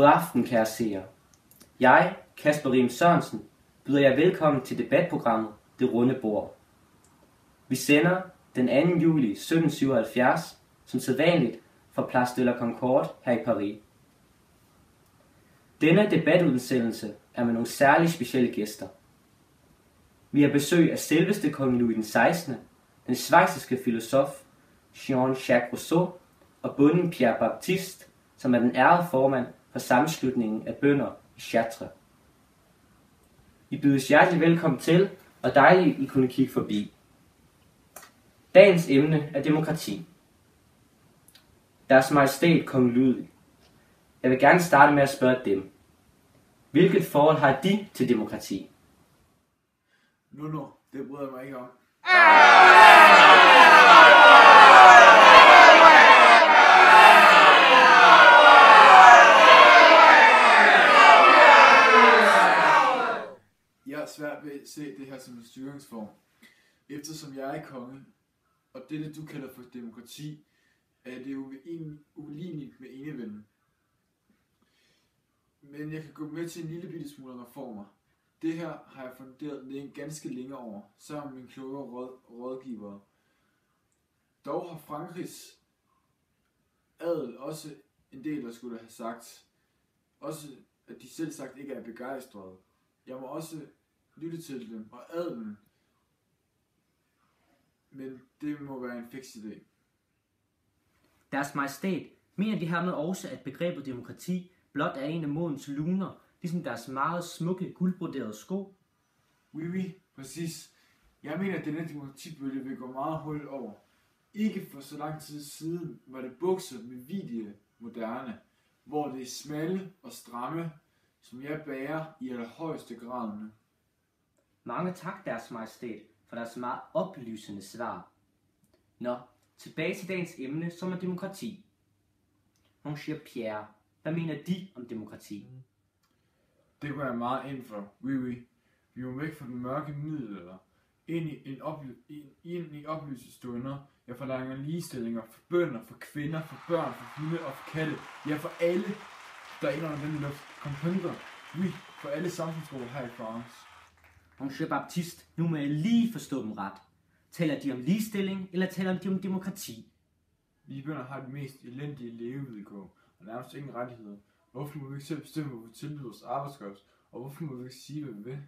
God aften, kære seere. Jeg, Kasper Rim Sørensen, byder jer velkommen til debatprogrammet Det Runde Bord. Vi sender den 2. juli 1777, som sædvanligt fra Place de la Concorde her i Paris. Denne debatudsendelse er med nogle særligt specielle gæster. Vi har besøg af selveste kong Louis den 16., den schweiziske filosof Jean-Jacques Rousseau og bonden Pierre Baptiste, som er den ærede formand for sammenslutningen af bønder i Chartres. I bydes hjertelig velkommen til, og dejligt I kunne kigge forbi. Dagens emne er demokrati. Deres Majestæt Kong Ludvig. Jeg vil gerne starte med at spørge dem. Hvilket forhold har de til demokrati? Det bryder jeg mig ikke om. Jeg er svært ved at se det her som en styringsform. Eftersom jeg er konge, og det du kalder for demokrati, er det jo uligneligt med enevælden. Men jeg kan gå med til en lille bitte smule reformer. Det her har jeg funderet ganske længe over, sammen med mine kloge rådgivere. Dog har Frankrigs adel også en del, der skulle have sagt. Også at de selv sagt ikke er begejstrede. Jeg må også lytte til dem og adelen. Men det må være en fiks idé. Deres Majestæt mener de hermed også, at begrebet demokrati blot er en af modens luner, ligesom deres meget smukke guldbroderede sko? Oui, præcis. Jeg mener, at denne demokratibølge vil gå meget hurtigt over. Ikke for så lang tid siden var det bukser med vidie moderne, hvor det er smalle og stramme, som jeg bærer i allerhøjeste grad med. Mange tak, deres Majestæt, for deres meget oplysende svar. Nå, tilbage til dagens emne, som er demokrati. Monsieur Pierre, hvad mener de om demokrati? Det går jeg meget ind for. Oui. Vi må væk fra den mørke middelalder. Ind i oplyste stunder. Jeg forlanger ligestillinger for bønder, for kvinder, for børn, for hunde og for katte. Ja, for alle, der er under den luft. Comprendre? Oui, for alle samfundsgrupper her i France. Monsieur Baptiste, nu må jeg lige forstå dem ret. Taler de om ligestilling, eller taler de om demokrati? Vi bønder har de mest elendige levevilkår, og nærmest ingen rettigheder. Hvorfor må vi ikke selv bestemme, hvor vi tilbyder vores arbejdskraft, og hvorfor må vi ikke sige, hvad vi vil?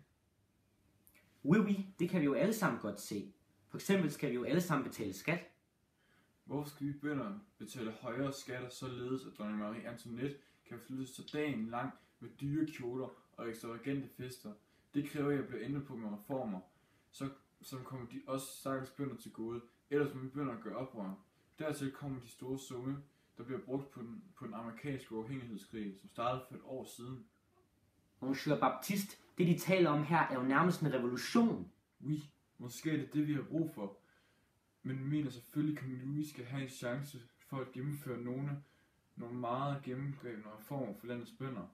Oui, det kan vi jo alle sammen godt se. For eksempel skal vi jo alle sammen betale skat. Hvorfor skal vi bønder betale højere skatter, således at dronning Marie Antoinette kan flytte sig dagen lang med dyre kjoler og ekstravagante fester? Det kræver, at jeg bliver ændret på med reformer, som kommer de også stakkels bønder til gode, ellers må vi bønder gøre oprør. Dertil kommer de store summe, der bliver brugt på den amerikanske uafhængighedskrig, som startede for et år siden. Monsieur Baptiste, det de taler om her er jo nærmest en revolution. Oui, måske er det vi har brug for. Men vi mener selvfølgelig, at kong Louis skal have en chance for at gennemføre nogle meget gennemgribende reformer for landets bønder.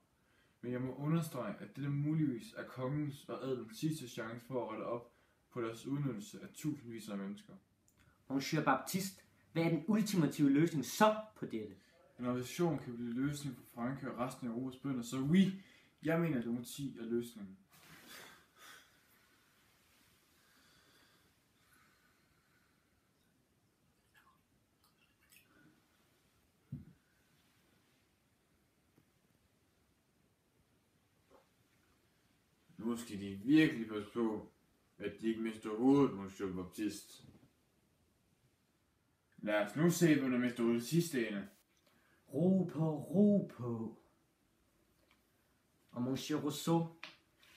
Men jeg må understrege, at det muligvis er kongens og adelens sidste chance for at rette op på deres udnyttelse af tusindvis af mennesker. Monsieur Baptiste, hvad er den ultimative løsning så på dette? En revolution kan blive løsning for Frankrig og resten af Europas bønder, så oui, jeg mener, at demokrati er løsningen. Nu skal de virkelig passe på, at de ikke mister hovedet, Monsieur Baptiste. Lad os nu se, hvem der mister hovedet sidste ende. Ro på. Og Monsieur Rousseau,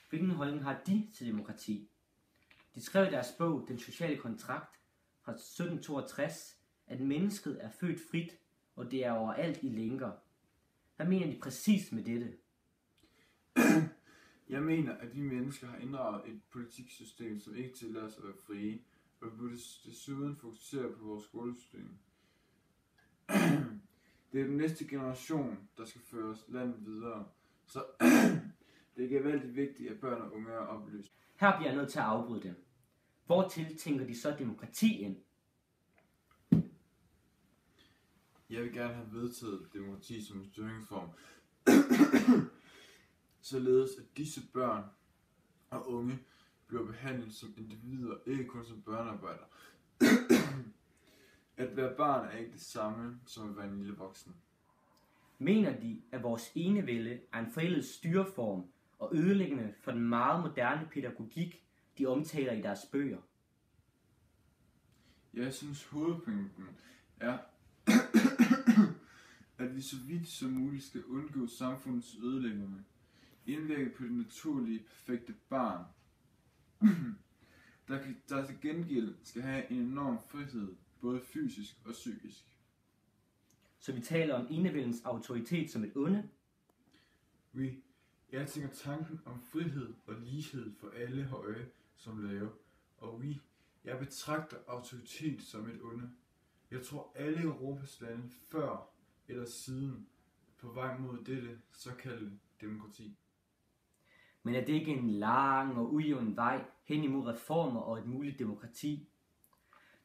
hvilken holdning har de til demokrati? De skrev i deres bog Den sociale kontrakt fra 1762, at mennesket er født frit, og det er overalt i lænker. Hvad mener de præcis med dette? Jeg mener, at vi mennesker har inddraget et politiksystem, som ikke tillader os at være frie, og vi burde desuden fokusere på vores skolesystem. Det er den næste generation, der skal føre os landet videre, så det er gevaldigt vigtigt, at børn og unge er oplyst. Her bliver jeg nødt til at afbryde dem. Hvortil tænker de så demokrati ind? Jeg vil gerne have vedtaget demokrati som en styringsform, således at disse børn og unge bliver behandlet som individer, ikke kun som børnearbejdere. At være barn er ikke det samme som at være en lille voksen. Mener de, at vores enevælde er en forældet styreform og ødelæggende for den meget moderne pædagogik, de omtaler i deres bøger? Jeg synes hovedpointen er, at vi så vidt som muligt skal undgå samfundets ødelæggende, indvirke på det naturlige, perfekte barn, der til gengæld skal have en enorm frihed, både fysisk og psykisk. Så vi taler om enevældens autoritet som et onde? Jeg tænker tanken om frihed og lighed for alle høje som lave, og jeg betragter autoritet som et onde. Jeg tror alle Europas lande før eller siden på vej mod dette såkaldte demokrati. Men er det ikke en lang og ujævn vej hen imod reformer og et muligt demokrati?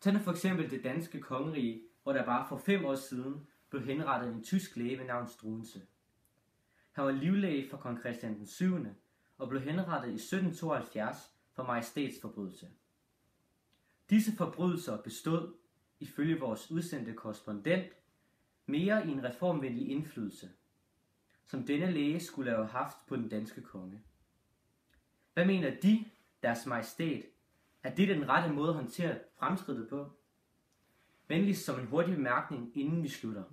Tag nu for eksempel det danske kongerige, hvor der bare for 5 år siden blev henrettet en tysk læge ved navn Struensee. Han var livlæge for kong Christian den 7. og blev henrettet i 1772 for majestætsforbrydelse. Disse forbrydelser bestod, ifølge vores udsendte korrespondent, mere i en reformvenlig indflydelse, som denne læge skulle have haft på den danske konge. Hvad mener de, deres majestæt, er det den rette måde at håndtere fremskridtet på? Venligst som en hurtig bemærkning, inden vi slutter.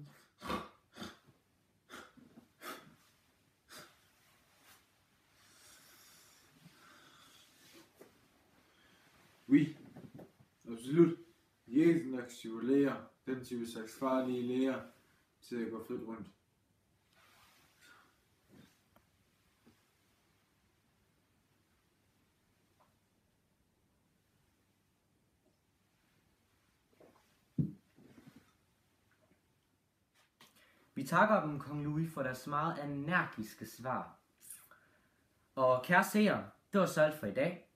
Absolut. Ikke nok læger, den type slags farlige læger, til at gå frit rundt. Vi takker dem, kong Louis, for deres meget energiske svar. Og kære seere, det var så alt for i dag.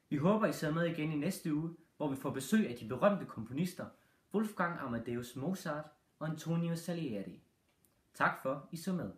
Vi håber, I ser med igen i næste uge, hvor vi får besøg af de berømte komponister Wolfgang Amadeus Mozart og Antonio Salieri. Tak for, I så med.